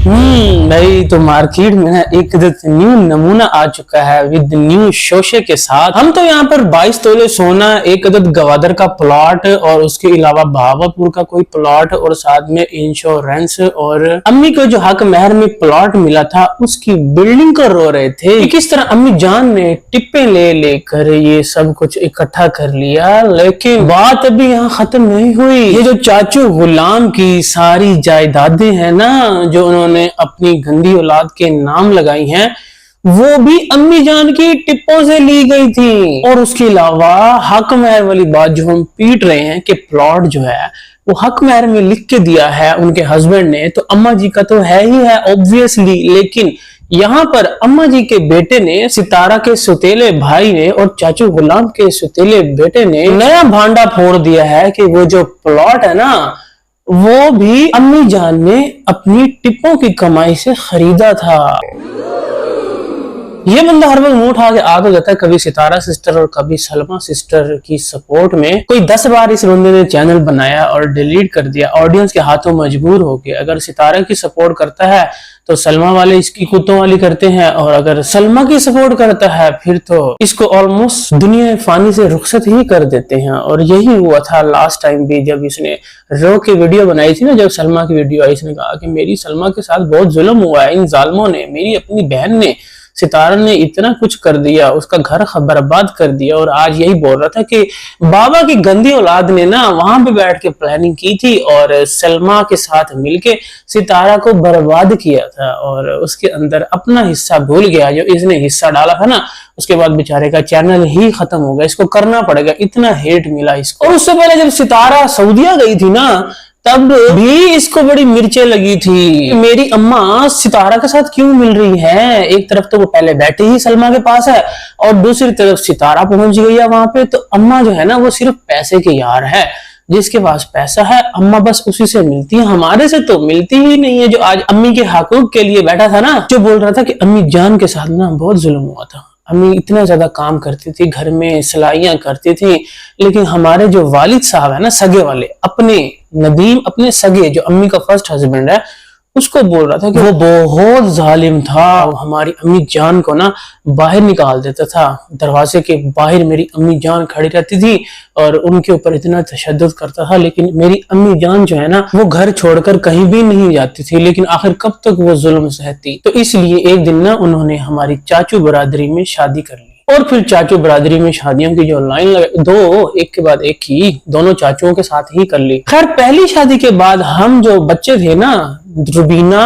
भाई तो मार्केट में ना एक न्यू नमूना आ चुका है विद न्यू शोशे के साथ। हम तो यहाँ पर 22 तोले सोना, एक अदद गवादर का प्लॉट और उसके अलावा भावापुर का कोई प्लॉट और साथ में इंश्योरेंस और अम्मी को जो हक महर में प्लॉट मिला था उसकी बिल्डिंग को रो रहे थे। किस तरह अम्मी जान ने टिप्पे ले लेकर ये सब कुछ इकट्ठा कर लिया। लेकिन बात अभी यहाँ खत्म नहीं हुई। ये जो चाचू गुलाम की सारी जायदादें हैं ना जो उन्होंने अपनी गंदी औलाद के नाम लगाई हैं, वो भी अम्मी जान की टिप्पों से ली गई थी। और उसके अलावा हक महर वाली बात जो हम पीट रहे हैं कि प्लॉट जो है वो हक महर में लिख के दिया है उनके हस्बैंड ने, तो अम्मा जी का तो है ही है ऑब्वियसली। लेकिन यहाँ पर अम्मा जी के बेटे ने, सितारा के सुतेले भाई ने और चाचू गुलाम के सुतेले बेटे ने नया भांडा फोड़ दिया है कि वो जो प्लॉट है ना वो भी अम्मी जान ने अपनी टिप्पों की कमाई से खरीदा था। ये बंदा हर वक्त मुंह उठा के आ तो जाता है, कभी सितारा सिस्टर और कभी सलमा सिस्टर की सपोर्ट में। कोई 10 बार इस बंदे ने चैनल बनाया और डिलीट कर दिया, ऑडियंस के हाथों मजबूर हो गया। अगर सितारा की सपोर्ट करता है तो सलमा वाले इसकी कुत्तों वाली करते हैं, और अगर सलमा की सपोर्ट करता है फिर तो इसको ऑलमोस्ट दुनिया फानी से रुखसत ही कर देते हैं। और यही हुआ था लास्ट टाइम भी, जब इसने रो के वीडियो बनाई थी ना, जब सलमा की वीडियो आई, इसने कहा कि मेरी सलमा के साथ बहुत जुल्म हुआ है, इन जालमों ने, मेरी अपनी बहन ने, सितारा ने इतना कुछ कर दिया, उसका घर बर्बाद कर दिया। और आज यही बोल रहा था कि बाबा की गंदी औलाद ने ना वहां पे बैठ के प्लानिंग की थी और सलमा के साथ मिलके सितारा को बर्बाद किया था, और उसके अंदर अपना हिस्सा भूल गया। जो इसने हिस्सा डाला था ना, उसके बाद बेचारे का चैनल ही खत्म हो गया। इसको करना पड़ेगा, इतना हेट मिला इसको। और उससे पहले जब सितारा सऊदीया गई थी ना, तब भी इसको बड़ी मिर्चें लगी थी। मेरी अम्मा सितारा के साथ क्यों मिल रही है? एक तरफ तो वो पहले बैठे ही सलमा के पास है और दूसरी तरफ सितारा पहुंच गई है वहां पे। तो अम्मा जो है ना वो सिर्फ पैसे के यार है, जिसके पास पैसा है अम्मा बस उसी से मिलती है, हमारे से तो मिलती ही नहीं है। जो आज अम्मी के हकूक के लिए बैठा था ना, जो बोल रहा था कि अम्मी जान के साथ ना बहुत जुल्म हुआ था, अम्मी इतना ज्यादा काम करती थी, घर में सिलाइयां करती थी, लेकिन हमारे जो वालिद साहब है ना, सगे वाले, अपने नदीम, अपने सगे जो अम्मी का फर्स्ट हस्बैंड है, उसको बोल रहा था कि वो बहुत जालिम था। हमारी अम्मी जान को ना बाहर निकाल देता था, दरवाजे के बाहर मेरी अम्मी जान खड़ी रहती थी और उनके ऊपर इतना तशद्दुद करता था। लेकिन मेरी अम्मी जान जो है ना वो घर छोड़कर कहीं भी नहीं जाती थी, लेकिन आखिर कब तक वो जुल्म सहती। तो इसलिए एक दिन ना उन्होंने हमारी चाचू बरादरी में शादी कर ली। और फिर चाचू बरादरी में शादियों की जो लाइन लगा, दो एक के बाद एक की, दोनों चाचुओं के साथ ही कर ली। खैर पहली शादी के बाद हम जो बच्चे थे ना, रुबीना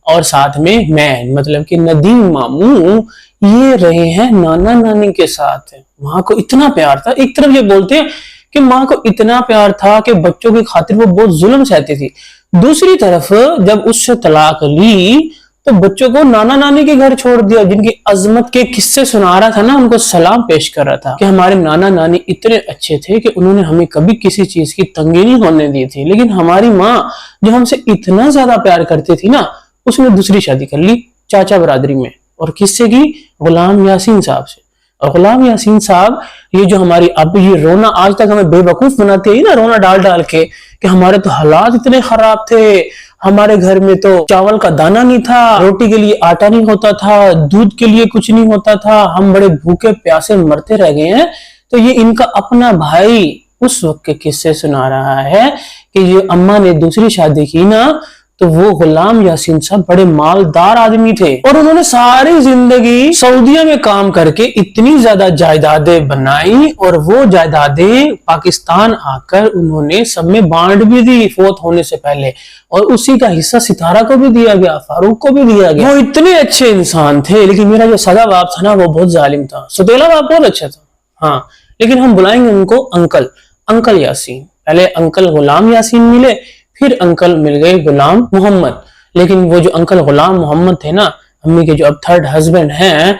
और साथ में मैं, मतलब कि नदीम मामू, ये रहे हैं नाना नानी के साथ। माँ को इतना प्यार था, एक तरफ ये बोलते हैं कि माँ को इतना प्यार था कि बच्चों की खातिर वो बहुत जुल्म सहती थी, दूसरी तरफ जब उससे तलाक ली तो बच्चों को नाना नानी के घर छोड़ दिया, जिनकी अजमत के किस्से सुना रहा था ना, उनको सलाम पेश कर रहा था कि हमारे नाना नानी इतने अच्छे थे कि उन्होंने हमें कभी किसी चीज की तंगी नहीं होने दी थी। लेकिन हमारी माँ जो हमसे इतना ज्यादा प्यार करती थी ना, उसने दूसरी शादी कर ली चाचा बरादरी में। और किससे की? गुलाम यासीन साहब से। और गुलाम यासीन साहब, ये जो हमारी अब ये रोना आज तक हमें बेवकूफ बनाते हैं ना, रोना डाल डाल के कि हमारे तो हालात इतने खराब थे, हमारे घर में तो चावल का दाना नहीं था, रोटी के लिए आटा नहीं होता था, दूध के लिए कुछ नहीं होता था, हम बड़े भूखे प्यासे मरते रह गए हैं। तो ये इनका अपना भाई उस वक्त के किस्से सुना रहा है कि ये अम्मा ने दूसरी शादी की ना, तो वो गुलाम यासीन साहब बड़े मालदार आदमी थे और उन्होंने सारी जिंदगी सऊदीया में काम करके इतनी ज्यादा जायदादें बनाई, और वो जायदादें पाकिस्तान आकर उन्होंने सब में बांट भी दी फोत होने से पहले, और उसी का हिस्सा सितारा को भी दिया गया, फारूक को भी दिया गया। वो इतने अच्छे इंसान थे। लेकिन मेरा जो सगा बाप था ना वो बहुत जालिम था। सुतेला बाप बहुत अच्छा था, हाँ, लेकिन हम बुलाएंगे उनको अंकल, अंकल यासीन। पहले अंकल गुलाम यासीन मिले, फिर अंकल मिल गए गुलाम मोहम्मद। लेकिन वो जो अंकल गुलाम मोहम्मद थे ना, अम्मी के जो अब थर्ड हस्बैंड हैं,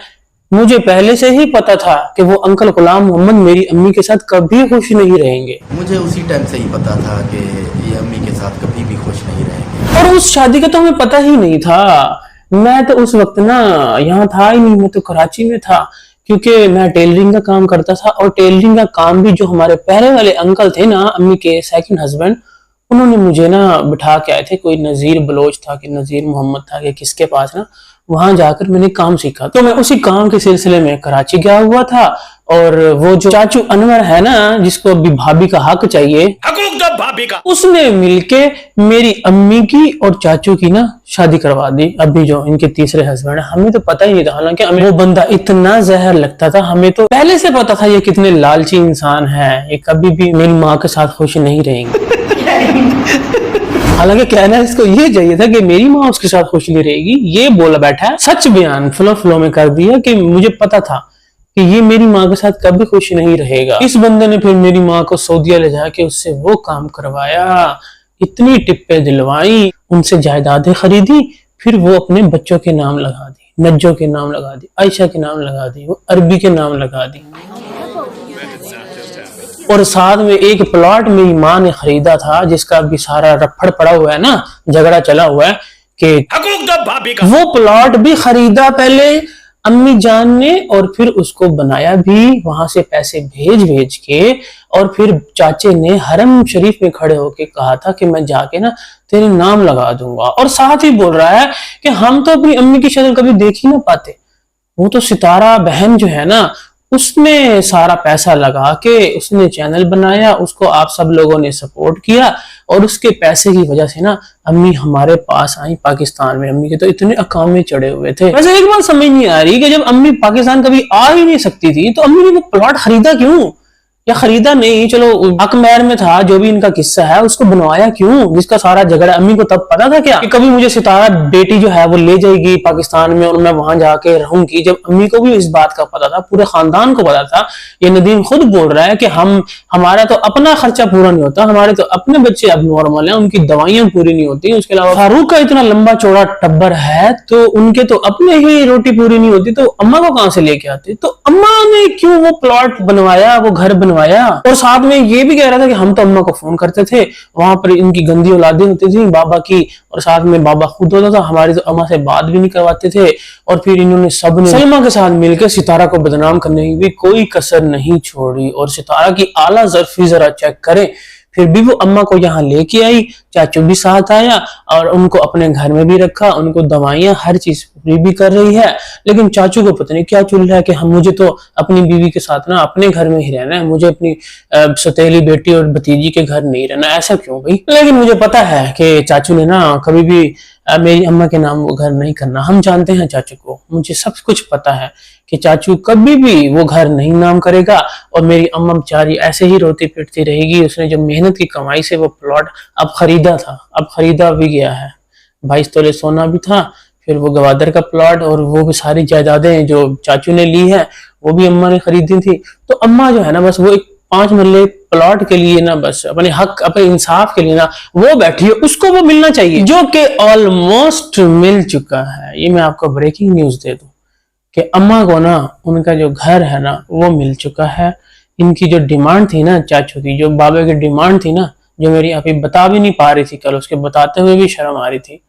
मुझे पहले से ही पता था कि वो अंकल गुलाम मोहम्मद मेरी अम्मी के साथ कभी खुश नहीं रहेंगे। मुझे उसी टाइम से ही पता था कि ये अम्मी के साथ कभी भी खुश नहीं रहेंगे। और उस शादी का तो हमें पता ही नहीं था। मैं तो उस वक्त ना यहाँ था ही नहीं, मैं तो कराची में था, क्योंकि मैं टेलरिंग का काम करता था। और टेलरिंग का काम भी जो हमारे पहले वाले अंकल थे ना, अम्मी के सेकंड हस्बैंड, उन्होंने मुझे ना बिठा के आए थे, कोई नज़ीर बलोच था कि नज़ीर मोहम्मद था कि किसके पास ना, वहां जाकर मैंने काम सीखा। तो मैं उसी काम के सिलसिले में कराची गया हुआ था, और वो जो चाचू अनवर है ना, जिसको अभी भाभी का हक चाहिए, हकूक दो भाभी का, उसने मिलके मेरी अम्मी की और चाचू की ना शादी करवा दी। अभी जो इनके तीसरे हस्बैंड है, हमें तो पता ही नहीं था, हालांकि हमें वो बंदा इतना जहर लगता था, हमें तो पहले से पता था ये कितने लालची इंसान है, ये कभी भी मेरी माँ के साथ खुश नहीं रहेंगे। हालांकि कहना इसको ये चाहिए था कि मेरी माँ उसके साथ खुश नहीं रहेगी, ये बोला बैठा है, सच बयान फ्लो में कर दिया कि मुझे पता था कि ये मेरी माँ के साथ कभी खुश नहीं रहेगा। इस बंदे ने फिर मेरी माँ को सऊदीया ले जाके उससे वो काम करवाया, इतनी टिप्पे दिलवाई, उनसे जायदादें खरीदी, फिर वो अपने बच्चों के नाम लगा दी, नज्जो के नाम लगा दी, आयशा के नाम लगा दी, वो अरबी के नाम लगा दी, और साथ में एक प्लॉट मेरी माँ ने खरीदा था जिसका अभी सारा रफड़ पड़ा हुआ है ना, झगड़ा चला हुआ है कि भाभी का, वो प्लॉट भी खरीदा पहले अम्मी जान ने, और फिर उसको बनाया भी, वहां से पैसे भेज भेज के, और फिर चाचे ने हरम शरीफ में खड़े होके कहा था कि मैं जाके ना तेरे नाम लगा दूंगा, और साथ ही बोल रहा है कि हम तो अपनी अम्मी की शक्ल कभी देख ही ना पाते, वो तो सितारा बहन जो है ना, उसने सारा पैसा लगा के उसने चैनल बनाया, उसको आप सब लोगों ने सपोर्ट किया, और उसके पैसे की वजह से ना अम्मी हमारे पास आई पाकिस्तान में। अम्मी के तो इतने अकाम में चढ़े हुए थे। वैसे एक बात समझ नहीं आ रही कि जब अम्मी पाकिस्तान कभी आ ही नहीं सकती थी तो अम्मी ने वो प्लॉट खरीदा क्यों, या खरीदा नहीं, चलो अकमैर में था, जो भी इनका किस्सा है, उसको बनवाया क्यों, जिसका सारा झगड़ा। अम्मी को तब पता था क्या कि कभी मुझे सितारा बेटी जो है वो ले जाएगी पाकिस्तान में और मैं वहां जाके रहूंगी। जब अम्मी को भी इस बात का पता था, पूरे खानदान को पता था, ये नदीम खुद बोल रहा है कि हमारा तो अपना खर्चा पूरा नहीं होता, हमारे तो अपने बच्चे अब नॉर्मल हैं, उनकी दवाइयां पूरी नहीं होती, उसके अलावा फारूक का इतना लंबा चौड़ा टब्बर है तो उनके तो अपने ही रोटी पूरी नहीं होती, तो अम्मा को कहां से लेके आते। तो अम्मा ने क्यों वो प्लॉट बनवाया, वो घर बनवाया, और साथ में ये भी कह रहा था कि हम तो अम्मा को फोन करते थे, वहां पर इनकी गंदी औलादें होती थी बाबा की, और साथ में बाबा खुद होता था, हमारी तो अम्मा से बात भी नहीं करवाते थे, और फिर इन्होंने सबने सलमा के साथ मिलकर सितारा को बदनाम करने की भी कोई कसर नहीं छोड़ी। और सितारा की आला ज़र्फी जरा चेक करें, फिर भी वो अम्मा को यहाँ लेके आई, चाचू भी साथ आया और उनको अपने घर में भी रखा, उनको दवाइयां हर चीज पूरी भी कर रही है। लेकिन चाचू को पता नहीं क्या चल रहा है कि हम मुझे तो अपनी बीवी के साथ ना अपने घर में ही रहना है, मुझे अपनी सौतेली बेटी और भतीजी के घर नहीं रहना, ऐसा क्यों भाई। लेकिन मुझे पता है कि चाचू ने ना कभी भी मेरी अम्मा के नाम वो घर नहीं करना। हम जानते हैं चाचू को, मुझे सब कुछ पता है कि चाचू कभी भी वो घर नहीं नाम करेगा, और मेरी अम्मा बेचारी ऐसे ही रोती पिटती रहेगी। उसने जो मेहनत की कमाई से वो प्लॉट अब खरीदा था, अब खरीदा भी गया है, 22 तोले सोना भी था, फिर वो गवादर का प्लॉट, और वो भी सारी जायदादें जो चाचू ने ली है वो भी अम्मा ने खरीदी थी। तो अम्मा जो है ना, बस वो एक 5 मरले प्लॉट के लिए ना, बस अपने हक अपने इंसाफ के लिए ना वो बैठी है, उसको वो मिलना चाहिए, जो कि ऑलमोस्ट मिल चुका है। ये मैं आपको ब्रेकिंग न्यूज दे दूं कि अम्मा को ना उनका जो घर है ना वो मिल चुका है। इनकी जो डिमांड थी ना, चाचू की जो बाबा की डिमांड थी ना, जो मेरी अभी बता भी नहीं पा रही थी, कल उसके बताते हुए भी शर्म आ रही थी,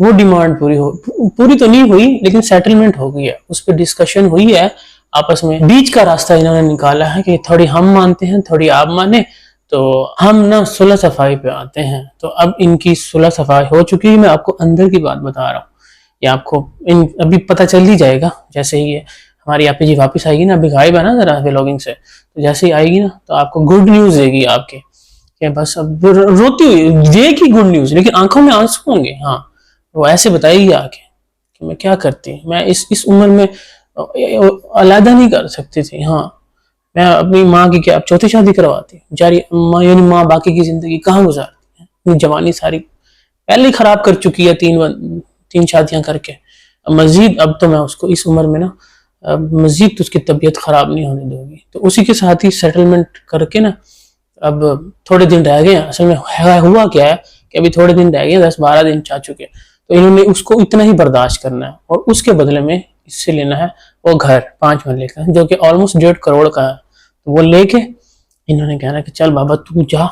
वो डिमांड पूरी तो नहीं हुई, लेकिन सेटलमेंट हो गई है, उस पर डिस्कशन हुई है आपस में। बीच का रास्ता इन्होंने निकाला है कि थोड़ी हम मानते हैं, थोड़ी आप माने, तो हम ना सुलह सफाई पे आते हैं। तो अब इनकी सुलह सफाई हो चुकी है। मैं आपको अंदर की बात बता रहा हूँ, ये आपको अभी पता चल ही जाएगा जैसे ही हमारी आपी जी वापस आएगी ना, अभी गायब है ना जरा व्लॉगिंग से, तो जैसे ही आएगी ना तो आपको गुड न्यूज देगी आपके, कि बस अब रोती हुई देगी गुड न्यूज, लेकिन आंखों में आंसू होंगे। हाँ, वो ऐसे बताएगी आके कि मैं क्या करती, मैं इस उम्र में अलहदा नहीं कर सकती थी। हाँ, मैं अपनी माँ की क्या अब चौथी शादी करवाती बेचारी माँ, यानी माँ बाकी की जिंदगी कहाँ गुजारती है, जवानी सारी पहले ही खराब कर चुकी है, तीन शादियां करके। मजीद अब तो मैं उसको इस उम्र में ना मजीद तो उसकी तबीयत खराब नहीं होने दूंगी। तो उसी के साथ ही सेटलमेंट करके ना, अब थोड़े दिन रह गए। असल में हुआ क्या है कि अभी थोड़े दिन रह गए, 10-12 दिन चाह चुके, तो इन्होंने उसको इतना ही बर्दाश्त करना है, और उसके बदले में इससे लेना है वो घर 5 मरले का, जो कि ऑलमोस्ट 1.5 करोड़ का है। तो वो लेके इन्होंने कहना कि चल बाबा तू जा,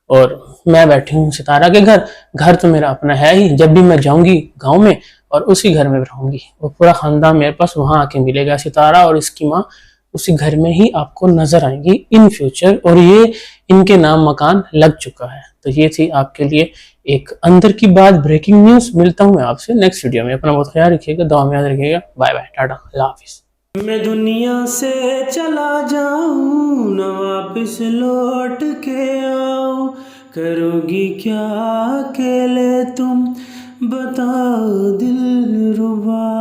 और मैं बैठी हूँ सितारा के घर तो मेरा अपना है ही, जब भी मैं जाऊंगी गांव में और उसी घर में रहूंगी, वो पूरा खानदान मेरे पास वहां आके मिलेगा। सितारा और इसकी माँ उसी घर में ही आपको नजर आएंगी इन फ्यूचर। और ये इनके नाम मकान लग चुका है। तो ये थी आपके लिए एक अंदर की बात, ब्रेकिंग न्यूज। मिलता हूँ मैं आपसे नेक्स्ट वीडियो में। अपना बहुत ख्याल रखिएगा, दुआ में याद रखिएगा। बाय बाय, टाटा, अल्लाह हाफिज। मैं दुनिया से चला जाऊं न वापस लौट के आऊं, करोगी क्या अकेले तुम बताओ दिलरुबा।